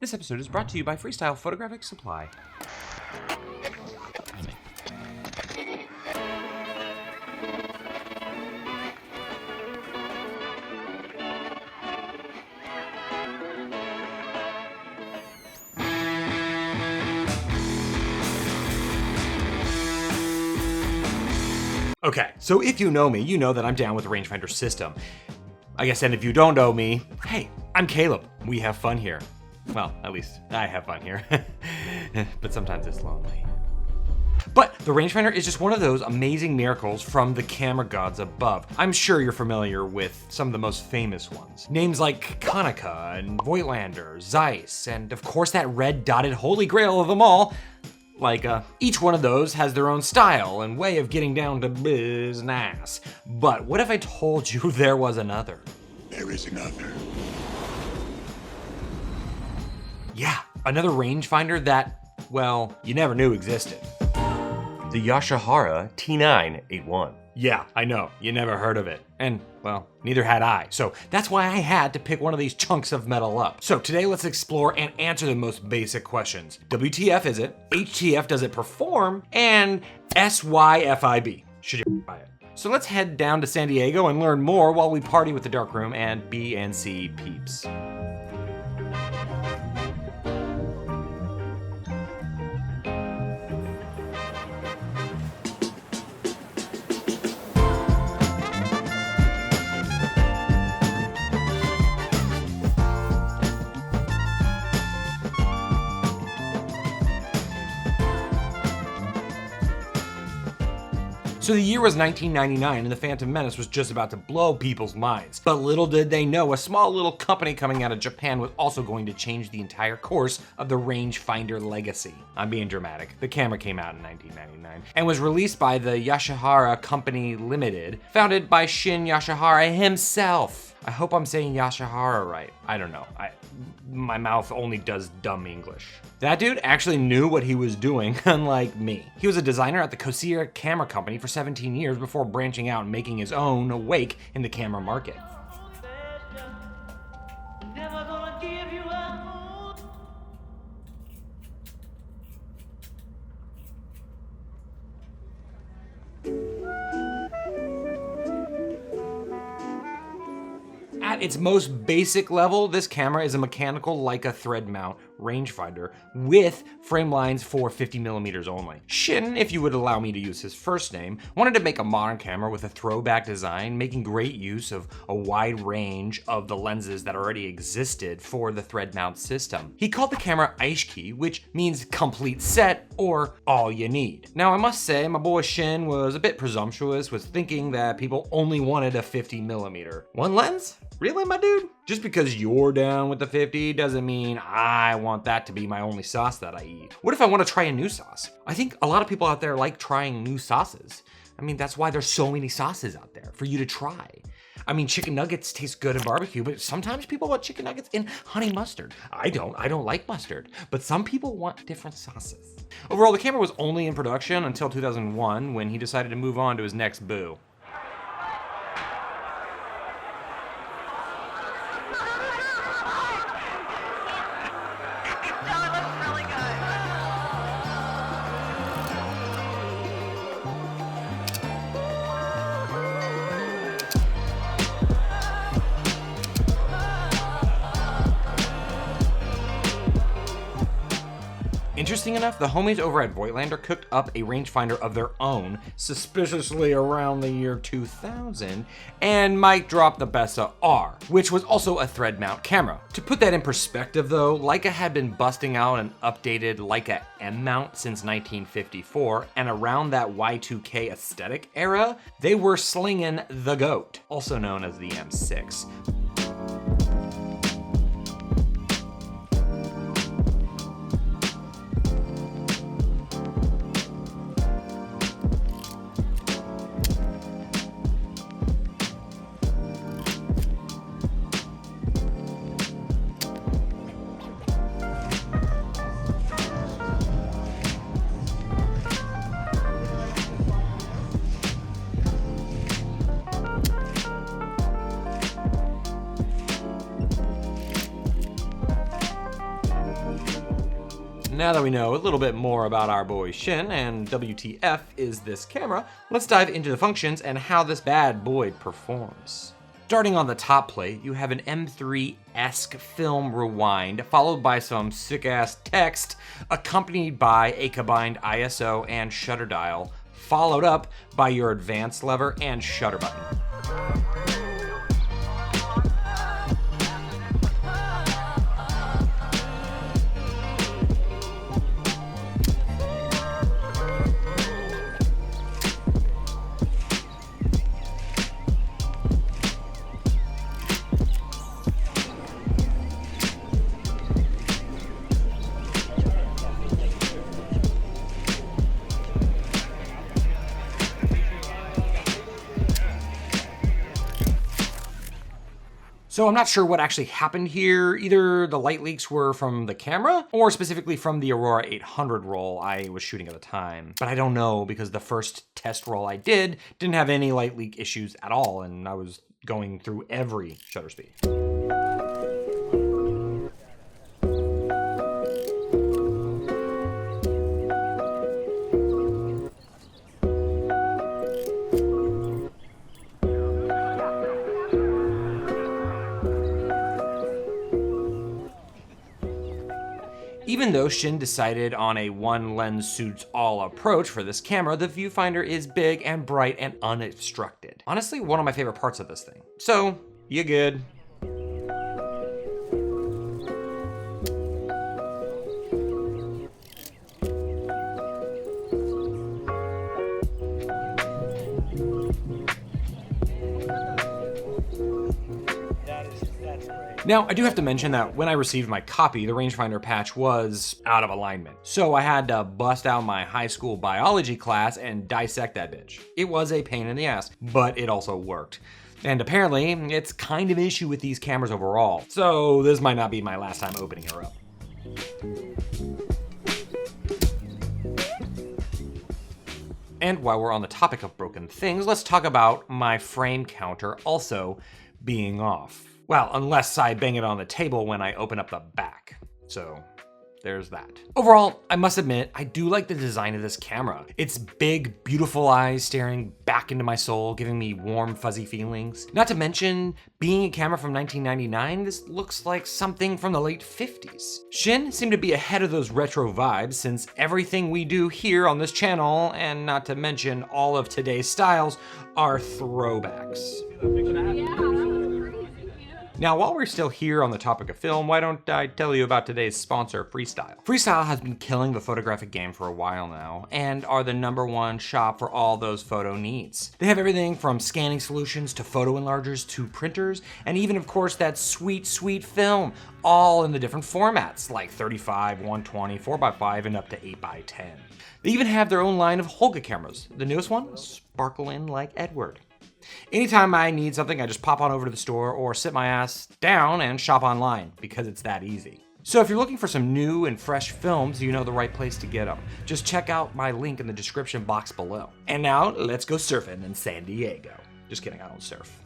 This episode is brought to you by Freestyle Photographic Supply. Okay, so if you know me, you know that I'm down with the Rangefinder system. I guess, and if you don't know me, hey, I'm Caleb. We have fun here. Well, at least I have fun here. But sometimes it's lonely. But the Rangefinder is just one of those amazing miracles from the camera gods above. I'm sure you're familiar with some of the most famous ones. Names like Konica and Voigtlander, Zeiss, and of course that red dotted holy grail of them all, Leica. Each one of those has their own style and way of getting down to business. But what if I told you there was another? There is another. Yeah, another rangefinder that, well, you never knew existed. The Yasuhara T981. Yeah, I know, you never heard of it. And, well, neither had I. So that's why I had to pick one of these chunks of metal up. So today let's explore and answer the most basic questions. WTF is it? HTF does it perform? And SYFIB, should you buy it? So let's head down to San Diego and learn more while we party with the darkroom and B&C peeps. So the year was 1999 and the Phantom Menace was just about to blow people's minds. But little did they know, a small little company coming out of Japan was also going to change the entire course of the rangefinder legacy. I'm being dramatic. The camera came out in 1999 and was released by the Yasuhara Company Limited, founded by Shin Yasuhara himself. I hope I'm saying Yasuhara right. I don't know. My mouth only does dumb English. That dude actually knew what he was doing, unlike me. He was a designer at the Kosira Camera Company for 17 years before branching out and making his own wake in the camera market. At its most basic level, this camera is a mechanical Leica thread mount rangefinder with frame lines for 50 millimeters only. Shin, if you would allow me to use his first name, wanted to make a modern camera with a throwback design, making great use of a wide range of the lenses that already existed for the thread mount system. He called the camera Aishiki, which means complete set or all you need. Now I must say, my boy Shin was a bit presumptuous with thinking that people only wanted a 50 millimeter. One lens? Really, my dude? Just because you're down with the 50 doesn't mean I want that to be my only sauce that I eat. What if I want to try a new sauce? I think a lot of people out there like trying new sauces. I mean, that's why there's so many sauces out there for you to try. I mean, chicken nuggets taste good in barbecue, but sometimes people want chicken nuggets in honey mustard. I don't like mustard, but some people want different sauces. Overall, the camera was only in production until 2001 when he decided to move on to his next boo. Interesting enough, the homies over at Voigtlander cooked up a rangefinder of their own, suspiciously around the year 2000, and Mike dropped the Bessa R, which was also a thread mount camera. To put that in perspective though, Leica had been busting out an updated Leica M mount since 1954, and around that Y2K aesthetic era, they were slinging the GOAT, also known as the M6. Now that we know a little bit more about our boy Shin and WTF is this camera, let's dive into the functions and how this bad boy performs. Starting on the top plate, you have an M3-esque film rewind, followed by some sick-ass text, accompanied by a combined ISO and shutter dial, followed up by your advanced lever and shutter button. So I'm not sure what actually happened here. Either the light leaks were from the camera or specifically from the Aurora 800 roll I was shooting at the time. But I don't know because the first test roll I didn't have any light leak issues at all, and I was going through every shutter speed. Even though Shin decided on a one lens suits all approach for this camera, the viewfinder is big and bright and unobstructed. Honestly, one of my favorite parts of this thing. So, you good. Now, I do have to mention that when I received my copy, the rangefinder patch was out of alignment. So I had to bust out my high school biology class and dissect that bitch. It was a pain in the ass, but it also worked. And apparently, it's kind of an issue with these cameras overall. So this might not be my last time opening her up. And while we're on the topic of broken things, let's talk about my frame counter also being off. Well, unless I bang it on the table when I open up the back. So there's that. Overall, I must admit, I do like the design of this camera. Its big, beautiful eyes staring back into my soul, giving me warm, fuzzy feelings. Not to mention, being a camera from 1999, this looks like something from the late 50s. Shin seemed to be ahead of those retro vibes since everything we do here on this channel, and not to mention all of today's styles, are throwbacks. Now, while we're still here on the topic of film, why don't I tell you about today's sponsor, Freestyle. Freestyle has been killing the photographic game for a while now, and are the #1 shop for all those photo needs. They have everything from scanning solutions to photo enlargers to printers, and even, of course, that sweet, sweet film, all in the different formats, like 35, 120, 4x5, and up to 8x10. They even have their own line of Holga cameras. The newest one, sparkling like Edward. Anytime I need something, I just pop on over to the store or sit my ass down and shop online because it's that easy. So if you're looking for some new and fresh films, you know the right place to get them. Just check out my link in the description box below. And now let's go surfing in San Diego. Just kidding, I don't surf.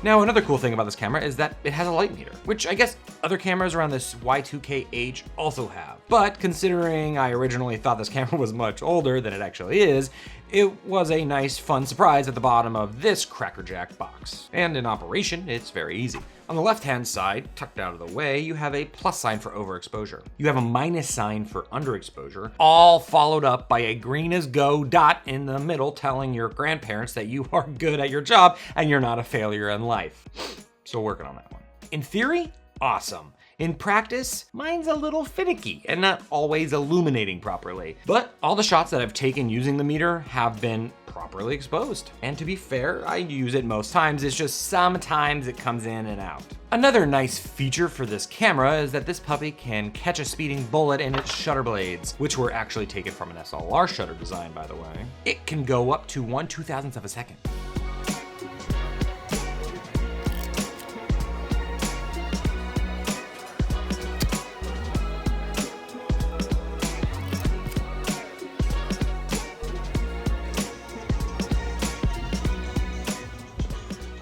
Now, another cool thing about this camera is that it has a light meter, which I guess other cameras around this Y2K age also have. But considering I originally thought this camera was much older than it actually is, it was a nice, fun surprise at the bottom of this crackerjack box. And in operation, it's very easy. On the left-hand side, tucked out of the way, you have a plus sign for overexposure. You have a minus sign for underexposure, all followed up by a green as go dot in the middle telling your grandparents that you are good at your job and you're not a failure in life. Still working on that one. In theory, awesome. In practice, mine's a little finicky and not always illuminating properly. But all the shots that I've taken using the meter have been properly exposed. And to be fair, I use it most times, it's just sometimes it comes in and out. Another nice feature for this camera is that this puppy can catch a speeding bullet in its shutter blades, which were actually taken from an SLR shutter design, by the way. It can go up to 1/2000th of a second.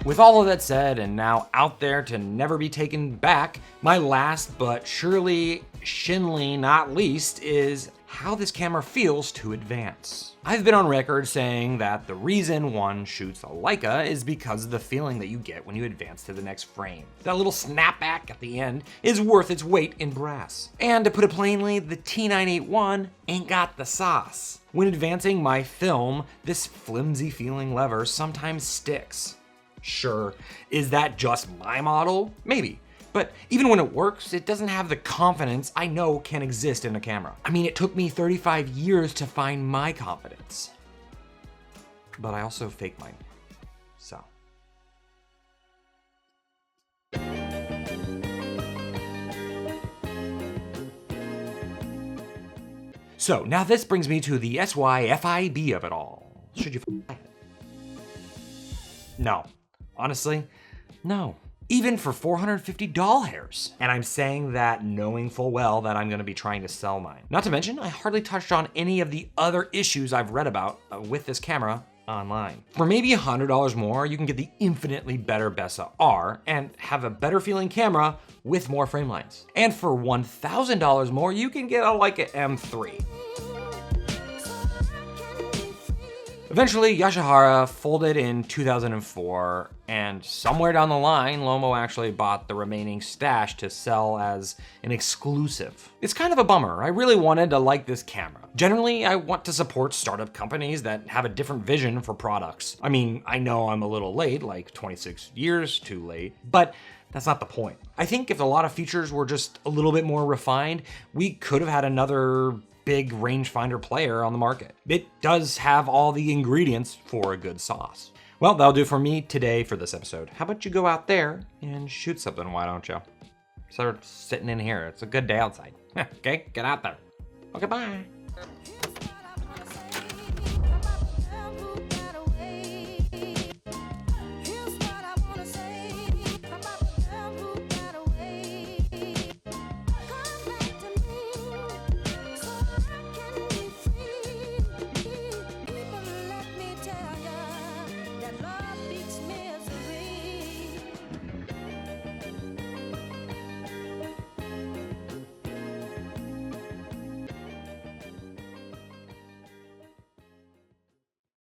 With all of that said, and now out there to never be taken back, my last but surely shinly not least is how this camera feels to advance. I've been on record saying that the reason one shoots a Leica is because of the feeling that you get when you advance to the next frame. That little snapback at the end is worth its weight in brass. And to put it plainly, the T981 ain't got the sauce. When advancing my film, this flimsy feeling lever sometimes sticks. Sure, is that just my model? Maybe. But even when it works, it doesn't have the confidence I know can exist in a camera. I mean, it took me 35 years to find my confidence. But I also fake mine, so. So now this brings me to the SYFIB of it all. Should you f***? No. Honestly, no. Even for 450 doll hairs. And I'm saying that knowing full well that I'm gonna be trying to sell mine. Not to mention, I hardly touched on any of the other issues I've read about with this camera online. For maybe $100 more, you can get the infinitely better Bessa R and have a better feeling camera with more frame lines. And for $1,000 more, you can get a Leica M3. Eventually, Yasuhara folded in 2004, and somewhere down the line, Lomo actually bought the remaining stash to sell as an exclusive. It's kind of a bummer. I really wanted to like this camera. Generally, I want to support startup companies that have a different vision for products. I mean, I know I'm a little late, like 26 years too late, but that's not the point. I think if a lot of features were just a little bit more refined, we could have had another big rangefinder player on the market. It does have all the ingredients for a good sauce. Well, that'll do for me today for this episode. How about you go out there and shoot something, why don't you? Instead of sitting in here, it's a good day outside. Okay, get out there. Okay, bye.